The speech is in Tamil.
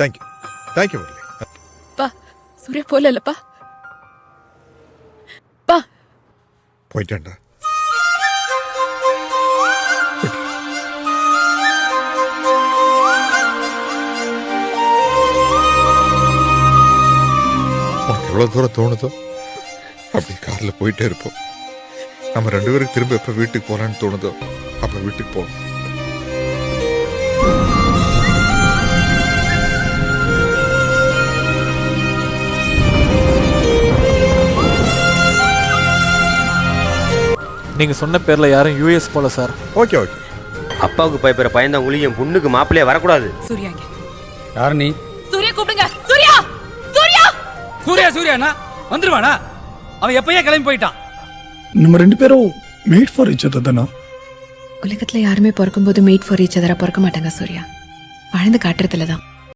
Thank you thank you Murali. பா சூர்யா போலப்பா. பா போயிட்டேன்டா. உனக்கு எவ்வளவு தூரம் தோணுதோ அப்படி கார்ல போயிட்டே இருப்போம். நம்ம 2 பேருக்கு திரும்ப எப்ப வீட்டுக்கு போலான்னு தோணுதோ அப்ப வீட்டுக்கு போவோம். நீங்க சொன்ன பேர்ல யாரும் யூஎஸ் போல சார். Okay okay. அப்பாவுக்கு பயப்படுற பயந்த உங்களுக்கு என் பொண்ணுக்கு மாப்பிள்ளையே வரக்கூடாது. சூர்யாங்க. யார் நீ? சூர்யா கூப்பிடுங்க. சூர்யா சூர்யா சூர்யா சூர்யாண்ணா வந்துருவானா? அவன் எப்பயே கிளம்பி போயிட்டான். நம்ம 2 பேரும் மேட் ஃபார் ஈச் அதர் தானா? உலகத்துல யாருமே பிறக்கும்போது மேட் ஃபார் ஈச் அதரா பிறக்க மாட்டாங்க சூர்யா. வாழ்ந்து காட்டுறதுல தான்.